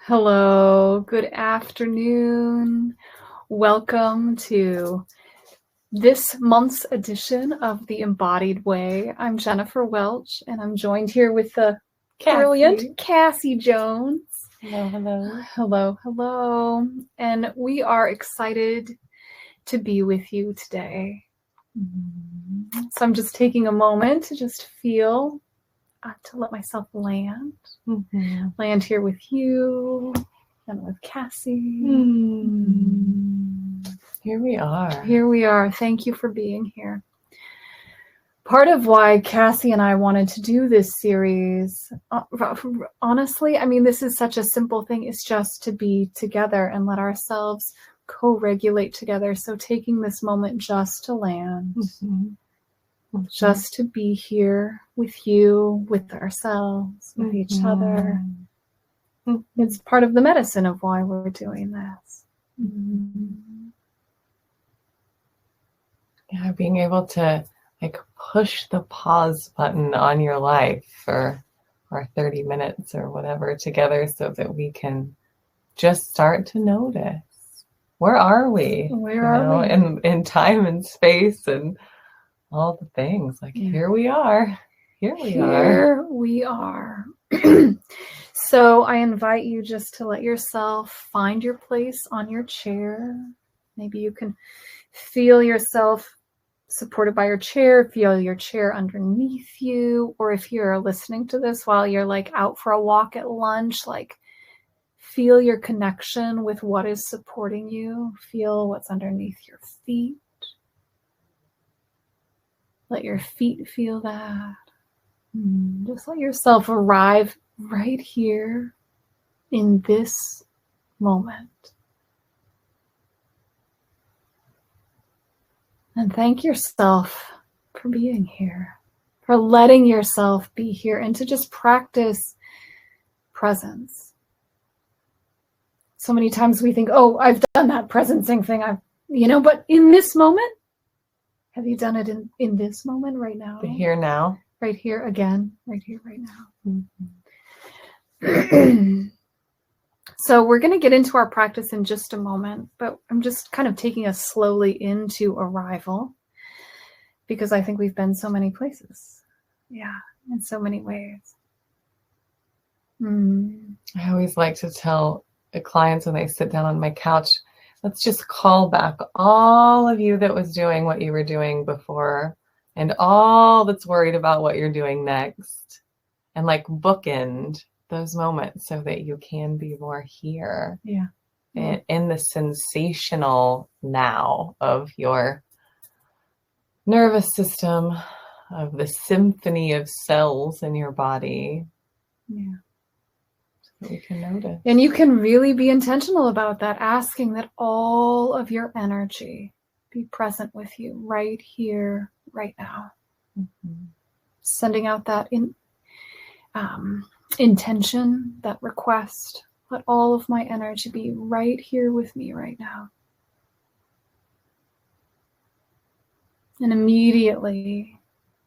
Hello, good afternoon. Welcome to this month's edition of the Embodied Way. I'm Jennifer Welch, and I'm joined here with the brilliant Cassie Jones. Hello, hello. Hello, hello. And we are excited to be with you today. So I'm just taking a moment to just feel, to let myself land. Land here with you and with Cassie. Here we are. Here we are. Thank you for being here. Part of why Cassie and I wanted to do this series, honestly, I mean, this is such a simple thing. It's just to be together and let ourselves co-regulate together. So taking this moment just to land, just to be here with you, with ourselves, with each other. It's part of the medicine of why we're doing this. Yeah, being able to push the pause button on your life for our 30 minutes or whatever together so that we can just start to notice. Where are we? Where are we? In time and space and all the things. Here we are. Here we are. So I invite you just to let yourself find your place on your chair. Maybe you can feel yourself supported by your chair, feel your chair underneath you, or if you're listening to this while you're out for a walk at lunch, feel your connection with what is supporting you. Feel what's underneath your feet. Let your feet feel that. Just let yourself arrive right here in this moment. And thank yourself for being here, for letting yourself be here, and to just practice presence. So many times we think, oh, I've done that presencing thing. But in this moment, have you done it in this moment right now? The here now. Right here again, right here, right now. So we're going to get into our practice in just a moment, but I'm just kind of taking us slowly into arrival because I think we've been so many places. Yeah, in so many ways. I always like to tell the clients when they sit down on my couch, let's just call back all of you that was doing what you were doing before and all that's worried about what you're doing next, and bookend those moments so that you can be more here. Yeah. In the sensational now of your nervous system, of the symphony of cells in your body. Yeah. So that we can notice. And you can really be intentional about that, asking that all of your energy be present with you right here, right now. Sending out that intention, that request. Let all of my energy be right here with me right now. And immediately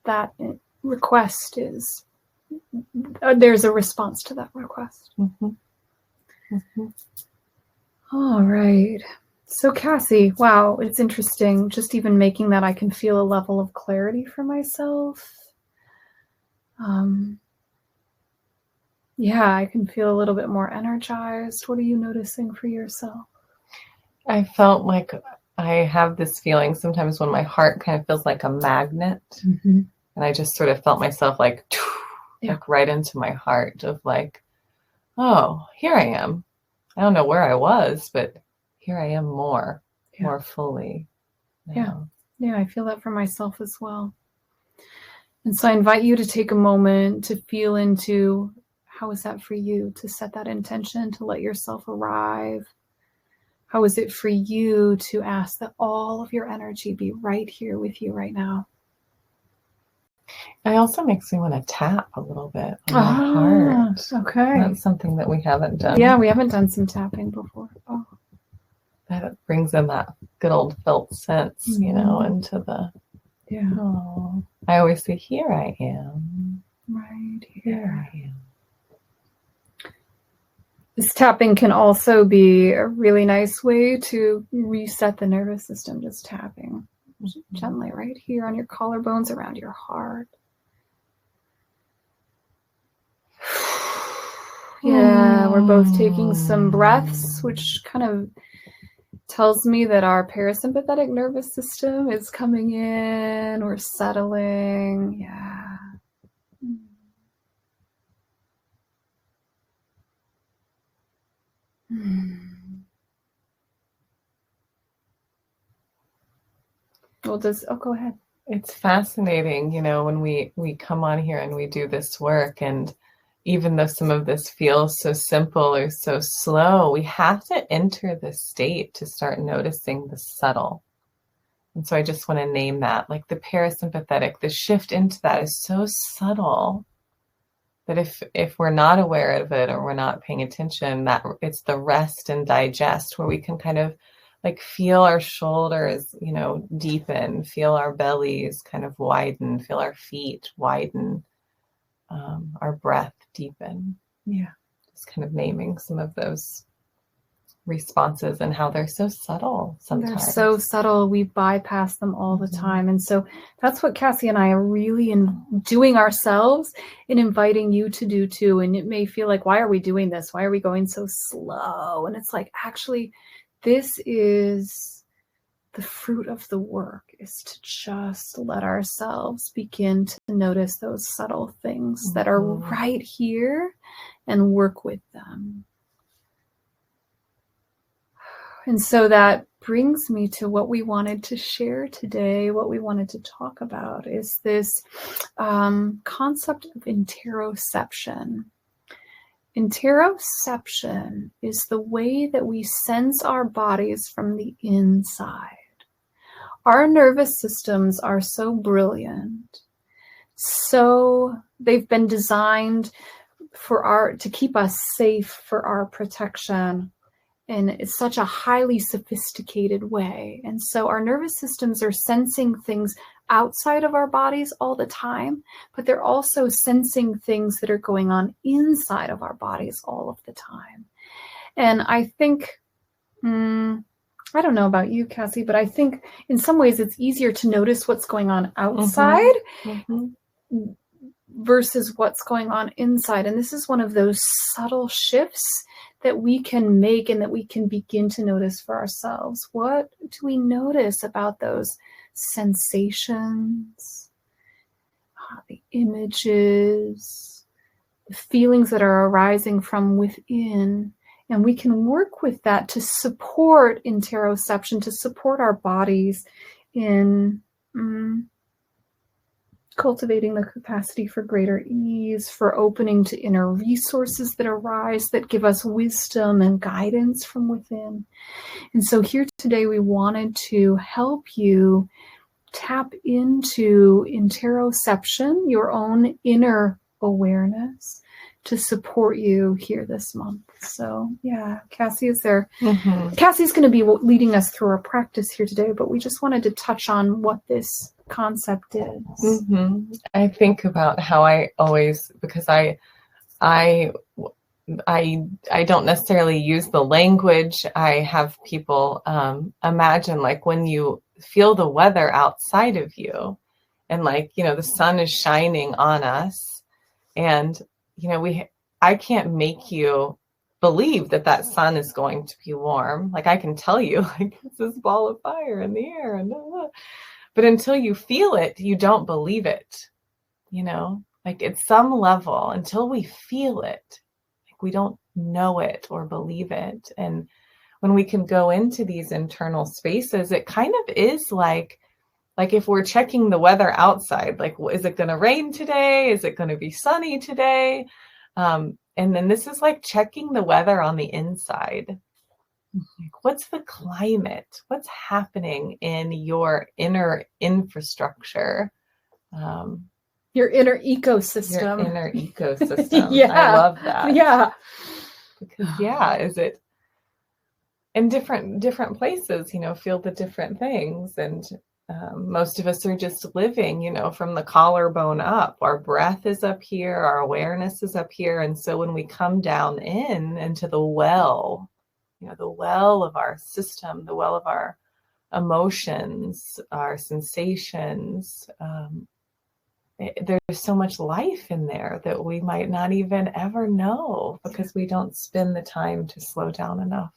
that request is, there's a response to that request. All right. So Cassie, wow, it's interesting. Just even making that, I can feel a level of clarity for myself. Yeah, I can feel a little bit more energized. What are you noticing for yourself? I felt like I have this feeling sometimes when my heart kind of feels like a magnet. And I just sort of felt myself right into my heart of oh, here I am. I don't know where I was, but here I am more fully now. Yeah, I feel that for myself as well. And so I invite you to take a moment to feel into, how is that for you, to set that intention, to let yourself arrive? How is it for you to ask that all of your energy be right here with you right now? It also makes me want to tap a little bit on my heart. Okay. That's something that we haven't done. Yeah, we haven't done some tapping before. Oh. That brings in that good old felt sense, into the... Yeah. Oh, I always say, here I am. Right here I am. This tapping can also be a really nice way to reset the nervous system, just tapping gently right here on your collarbones around your heart. Yeah, we're both taking some breaths, which kind of tells me that our parasympathetic nervous system is coming in. We're settling. Yeah. Well, go ahead. It's fascinating, when we come on here and we do this work, and even though some of this feels so simple or so slow, we have to enter this state to start noticing the subtle. And so I just want to name that, like the parasympathetic, the shift into that is so subtle that if we're not aware of it or we're not paying attention, that it's the rest and digest where we can kind of like feel our shoulders, deepen, feel our bellies kind of widen, feel our feet widen, our breath deepen. Yeah. Just kind of naming some of those responses and how they're so subtle sometimes. They're so subtle. We bypass them all the time. And so that's what Cassie and I are really doing ourselves and inviting you to do too. And it may feel like, why are we doing this? Why are we going so slow? And it's like, actually, this is the fruit of the work, is to just let ourselves begin to notice those subtle things that are right here and work with them. And so that brings me to what we wanted to share today. What we wanted to talk about is this concept of interoception. Interoception is the way that we sense our bodies from the inside. Our nervous systems are so brilliant. So they've been designed to keep us safe, for our protection. And it's such a highly sophisticated way. And so our nervous systems are sensing things outside of our bodies all the time, but they're also sensing things that are going on inside of our bodies all of the time. And I think, I don't know about you, Cassie, but I think in some ways it's easier to notice what's going on outside versus what's going on inside. And this is one of those subtle shifts that we can make and that we can begin to notice for ourselves. What do we notice about those sensations, the images, the feelings that are arising from within? And we can work with that to support interoception, to support our bodies in cultivating the capacity for greater ease, for opening to inner resources that arise, that give us wisdom and guidance from within. And so here today, we wanted to help you tap into interoception, your own inner awareness, to support you here this month. So yeah, Cassie is there. Cassie's going to be leading us through our practice here today, but we just wanted to touch on what this concept is. I think about how I always, because I don't necessarily use the language. I have people imagine like when you feel the weather outside of you, and like, the sun is shining on us, and I can't make you believe that sun is going to be warm. Like I can tell you, like it's this ball of fire in the air, and but until you feel it, you don't believe it. Like at some level, until we feel it, like we don't know it or believe it. And when we can go into these internal spaces, it kind of is like if we're checking the weather outside, like, is it going to rain today? Is it going to be sunny today? And then this is like checking the weather on the inside. Like, what's the climate? What's happening in your inner infrastructure? Your inner ecosystem. Your inner ecosystem. Yeah. I love that. Yeah. Because is it in different places, feel the different things. And Most of us are just living, from the collarbone up. Our breath is up here, our awareness is up here. And so when we come down into the well, the well of our system, the well of our emotions, our sensations, there's so much life in there that we might not even ever know because we don't spend the time to slow down enough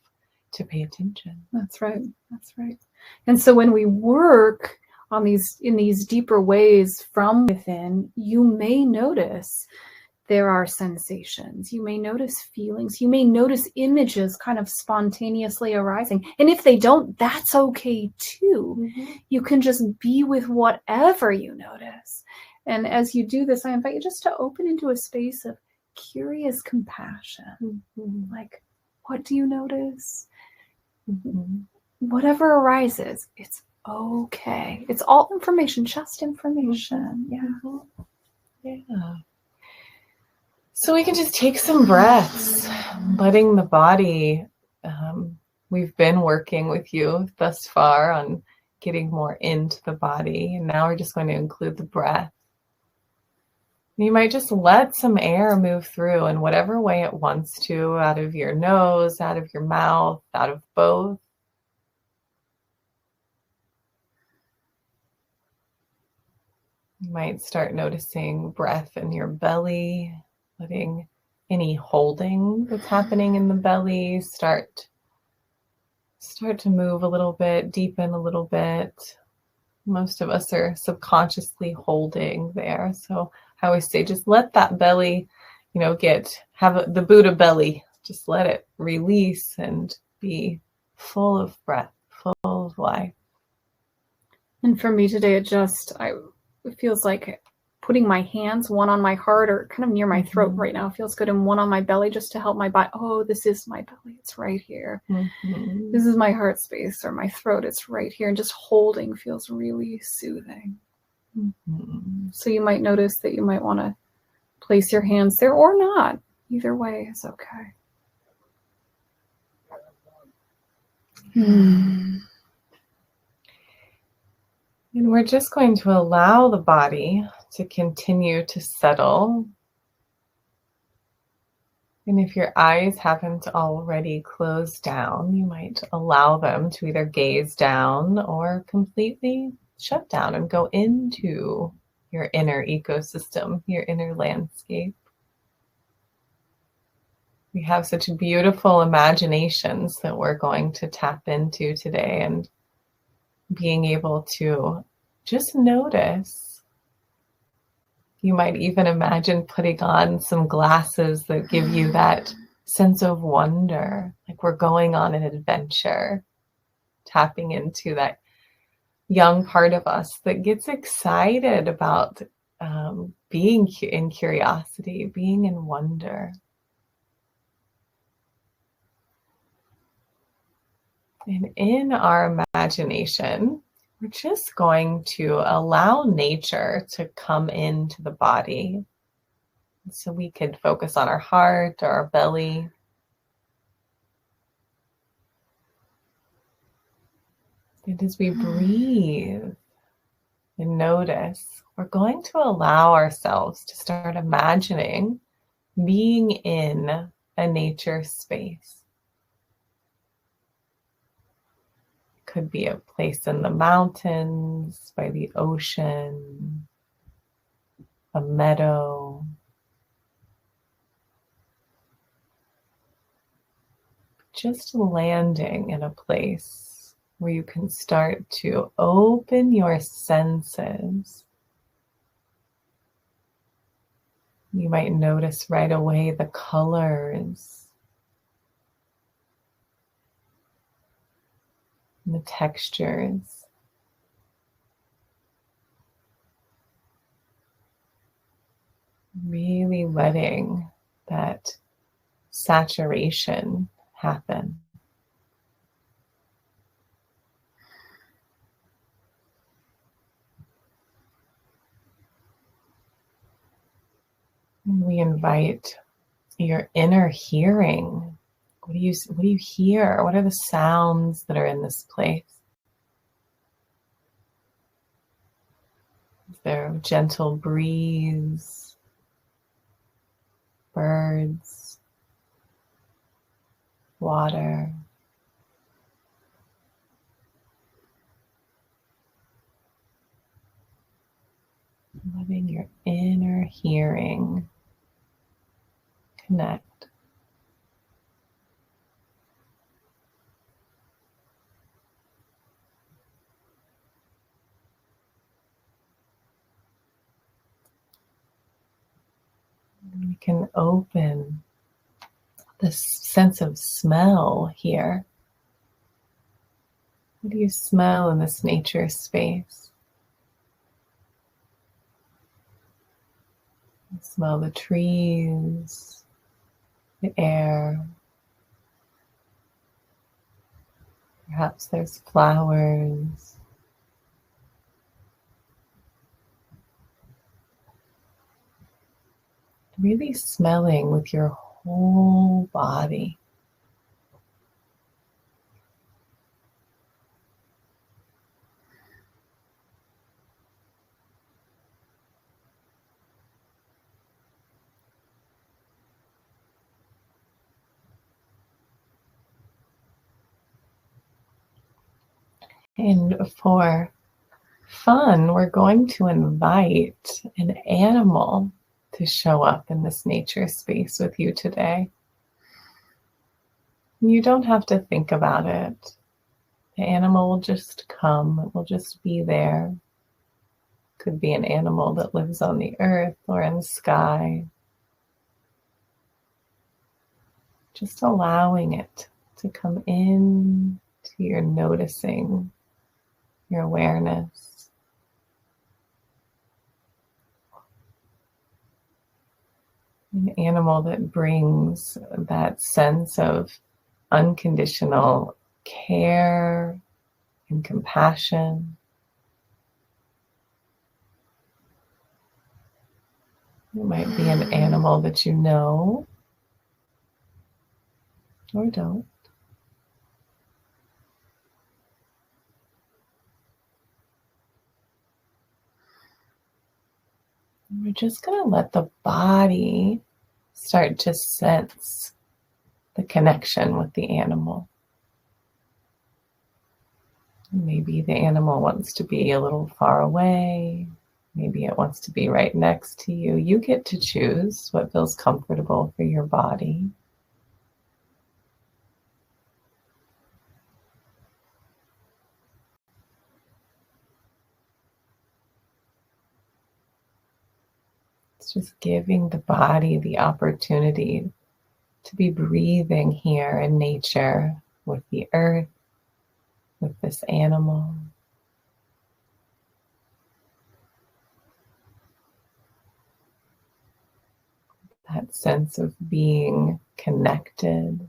to pay attention. That's right. That's right. And so when we work on in these deeper ways from within, you may notice there are sensations. You may notice feelings. You may notice images kind of spontaneously arising. And if they don't, that's okay too. Mm-hmm. You can just be with whatever you notice. And as you do this, I invite you just to open into a space of curious compassion. Mm-hmm. Like, what do you notice? Mm-hmm. Whatever arises, it's okay. It's all information, just information. Yeah. So we can just take some breaths, letting the body, we've been working with you thus far on getting more into the body. And now we're just going to include the breath. You might just let some air move through in whatever way it wants to, out of your nose, out of your mouth, out of both. You might start noticing breath in your belly, letting any holding that's happening in the belly start to move a little bit, deepen a little bit. Most of us are subconsciously holding there. So I always say, just let that belly, have the Buddha belly. Just let it release and be full of breath, full of life. And for me today, it feels like putting my hands, one on my heart or kind of near my throat right now feels good, and one on my belly just to help my body. Oh, this is my belly. It's right here. Mm-hmm. This is my heart space, or my throat. It's right here. And just holding feels really soothing. Mm-hmm. So you might notice that you might want to place your hands there or not. Either way is okay. And we're just going to allow the body to continue to settle. And if your eyes haven't already closed down, you might allow them to either gaze down or completely shut down and go into your inner ecosystem, your inner landscape. We have such beautiful imaginations that we're going to tap into today, and being able to just notice. You might even imagine putting on some glasses that give you that sense of wonder, like we're going on an adventure, tapping into that young part of us that gets excited about being in curiosity, being in wonder. And in our imagination, we're just going to allow nature to come into the body. So we could focus on our heart or our belly. And as we breathe and notice, we're going to allow ourselves to start imagining being in a nature space. Could be a place in the mountains, by the ocean, a meadow. Just landing in a place where you can start to open your senses. You might notice right away the colors, the textures. Really letting that saturation happen. And we invite your inner hearing. What do you hear? What are the sounds that are in this place? there a gentle breeze, birds, water. Letting your inner hearing connect. We can open this sense of smell here. What do you smell in this nature space? You smell the trees, the air. Perhaps there's flowers. Really smelling with your whole body. And for fun, we're going to invite an animal to show up in this nature space with you today. You don't have to think about it. The animal will just come, it will just be there. Could be an animal that lives on the earth or in the sky. Just allowing it to come in to your noticing, your awareness. An animal that brings that sense of unconditional care and compassion. It might be an animal that you know or don't. And we're just going to let the body start to sense the connection with the animal. Maybe the animal wants to be a little far away. Maybe it wants to be right next to you. You get to choose what feels comfortable for your body. It's just giving the body the opportunity to be breathing here in nature with the earth, with this animal. That sense of being connected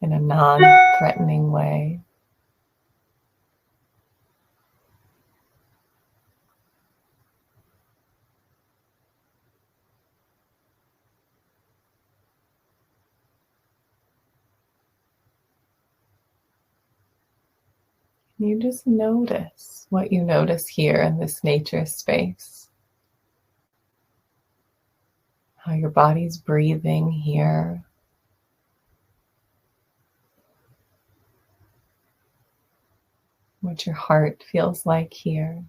in a non-threatening way. You just notice what you notice here in this nature space. How your body's breathing here. What your heart feels like here.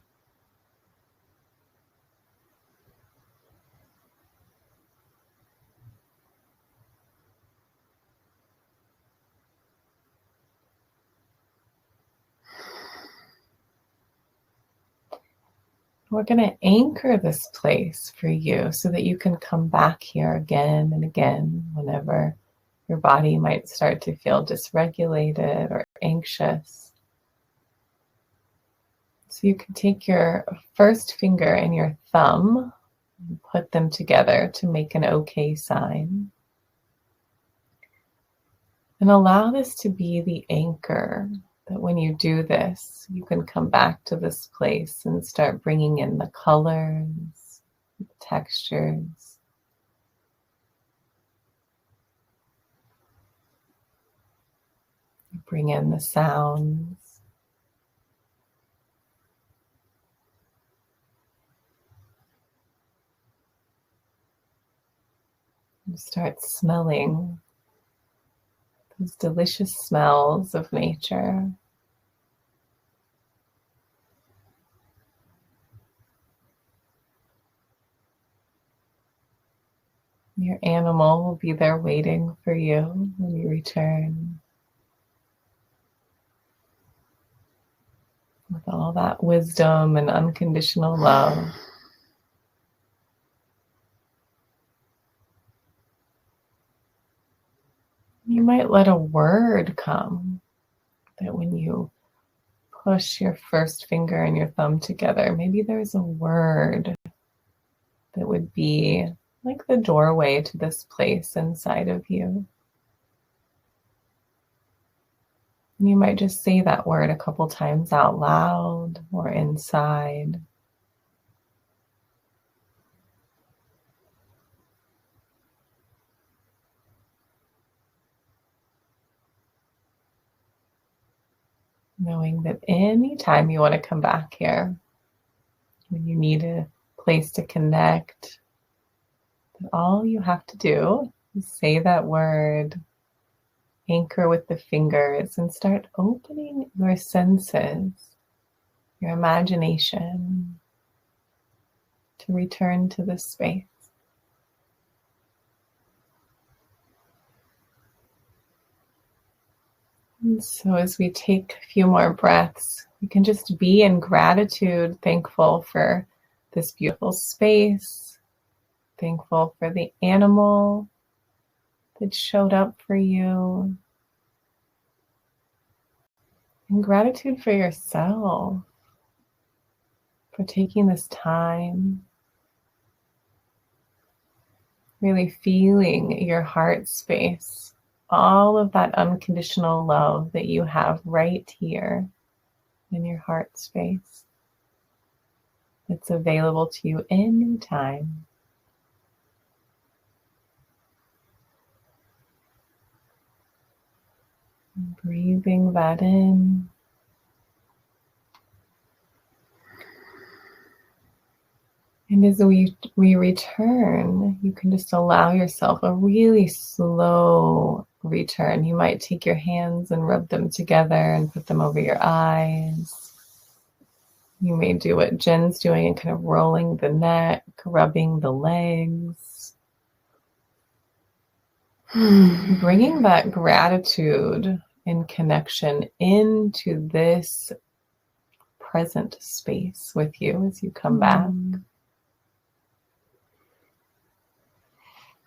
We're going to anchor this place for you so that you can come back here again and again whenever your body might start to feel dysregulated or anxious. So you can take your first finger and your thumb and put them together to make an OK sign. And allow this to be the anchor, that when you do this, you can come back to this place and start bringing in the colors, the textures. Bring in the sounds. You start smelling those delicious smells of nature. Your animal will be there waiting for you when you return, with all that wisdom and unconditional love. You might let a word come, that when you push your first finger and your thumb together, maybe there's a word that would be like the doorway to this place inside of you. And you might just say that word a couple times out loud or inside. Knowing that anytime you want to come back here, when you need a place to connect, that all you have to do is say that word, anchor with the fingers, and start opening your senses, your imagination, to return to this space. And so as we take a few more breaths, we can just be in gratitude, thankful for this beautiful space, thankful for the animal that showed up for you, and gratitude for yourself, for taking this time, really feeling your heart space. All of that unconditional love that you have right here in your heart space. It's available to you anytime. Breathing that in. And as we return, you can just allow yourself a really slow return. You might take your hands and rub them together and put them over your eyes. You may do what Jen's doing and kind of rolling the neck, rubbing the legs. Bringing that gratitude and connection into this present space with you as you come back.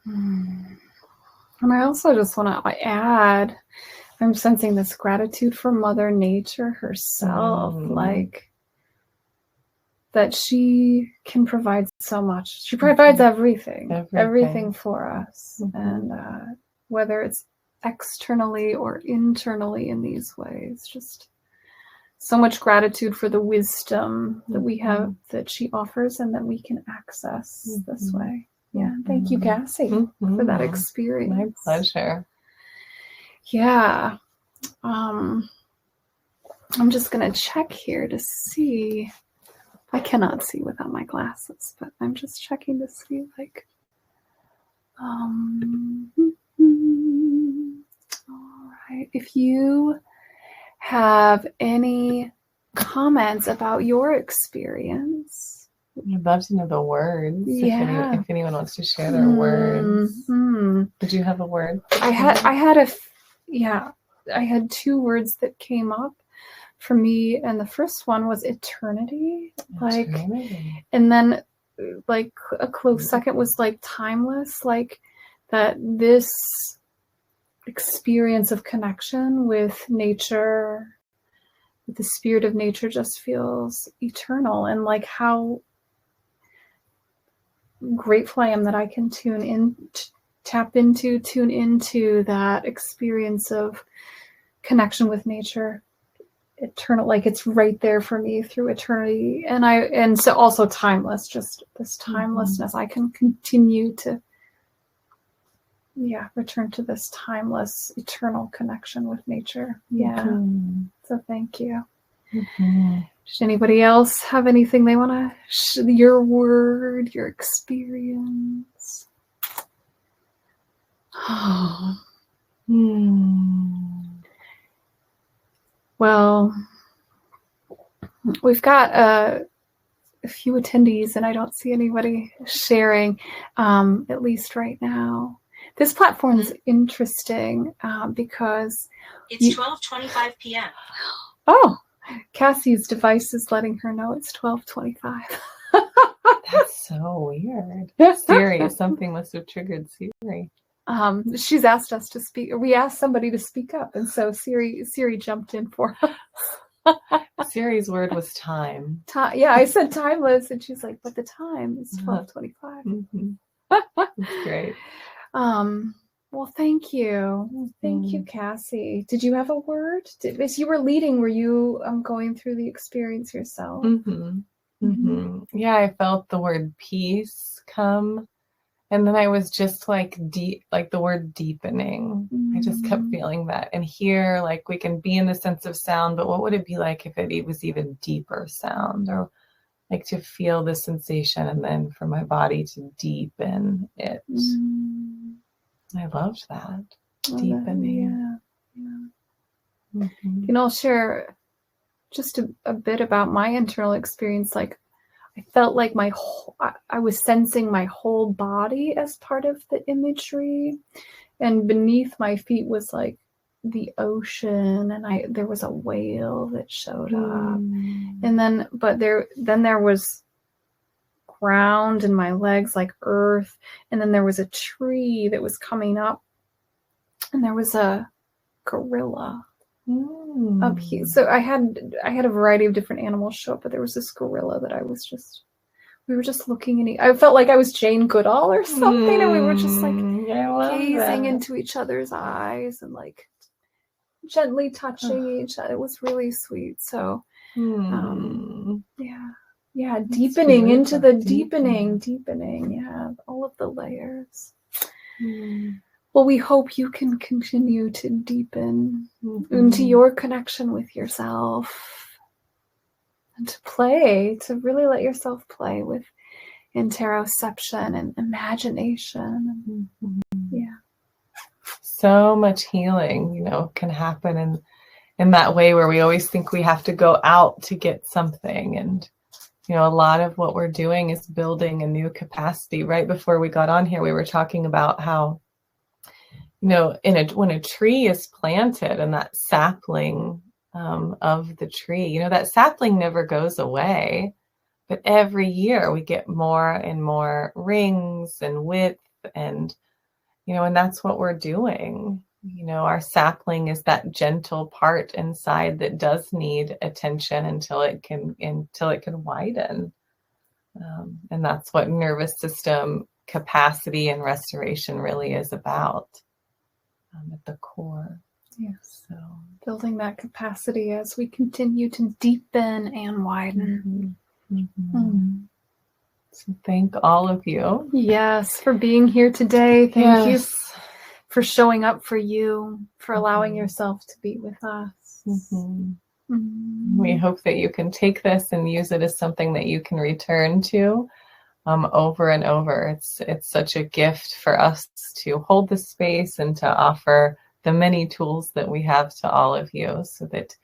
And I also just want to add, I'm sensing this gratitude for Mother Nature herself, like that she can provide so much. She provides everything for us. And whether it's externally or internally in these ways, just so much gratitude for the wisdom that we have, that she offers and that we can access this way. Yeah, thank you, Cassie, for that experience. My pleasure. Yeah. I'm just going to check here to see. I cannot see without my glasses, but I'm just checking to see, like, all right. If you have any comments about your experience, I'd love to know the words. Yeah. If anyone wants to share their words. Did you have a word? I had two words that came up for me, and the first one was eternity. And then like a close second was like timeless, like that this experience of connection with nature, with the spirit of nature, just feels eternal, and like how grateful I am that I can tune into that experience of connection with nature, eternal, like it's right there for me through eternity. And so also timeless, just this timelessness. I can continue to return to this timeless, eternal connection with nature. So thank you. Does anybody else have anything they want to your word, your experience? Well, we've got a few attendees, and I don't see anybody sharing, at least right now. This platform is interesting because it's 12:25 p.m. Oh, Cassie's device is letting her know it's 12:25. That's so weird. Siri, something must have triggered Siri. She's asked us to speak. We asked somebody to speak up, and so Siri jumped in for us. Siri's word was time. Yeah, I said timeless, and she's like, "But the time is 12:25." Mm-hmm. That's great. Well, thank you. Thank you, Cassie. Did you have a word? As you were leading, were you going through the experience yourself? Yeah, I felt the word peace come. And then I was just like the word deepening. I just kept feeling that. And here, like, we can be in the sense of sound, but what would it be like if it was even deeper sound, or like to feel the sensation and then for my body to deepen it. I loved that. Deepening. Yeah. And I'll share just a bit about my internal experience. Like, I felt like I was sensing my whole body as part of the imagery, and beneath my feet was like the ocean, and there was a whale that showed up, and then there was ground in my legs, like earth, and then there was a tree that was coming up, and there was a gorilla up here. So I had a variety of different animals show up, but there was this gorilla that we were just looking I felt like I was Jane Goodall or something, and we were just like gazing into each other's eyes and like gently touching each other. It was really sweet. So yeah, deepening into the deepening, yeah, all of the layers. Well, we hope you can continue to deepen into your connection with yourself, and to really let yourself play with interoception and imagination. Yeah. So much healing, can happen in that way where we always think we have to go out to get something. And, a lot of what we're doing is building a new capacity. Right before we got on here, we were talking about how, when a tree is planted and that sapling of the tree, that sapling never goes away, but every year we get more and more rings and width, and and that's what we're doing. Our sapling is that gentle part inside that does need attention until it can widen, and that's what nervous system capacity and restoration really is about. At the core. Yes. So building that capacity as we continue to deepen and widen. So thank all of you. Yes, for being here today. Thank you for showing up for you, for allowing yourself to be with us. We hope that you can take this and use it as something that you can return to over and over. It's such a gift for us to hold the space and to offer the many tools that we have to all of you, so that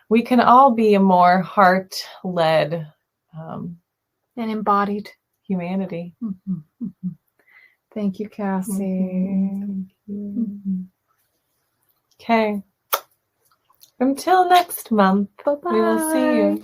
we can all be a more heart-led and embodied humanity. Thank you, Cassie. Thank you. Okay. Until next month. Bye-bye. We will see you.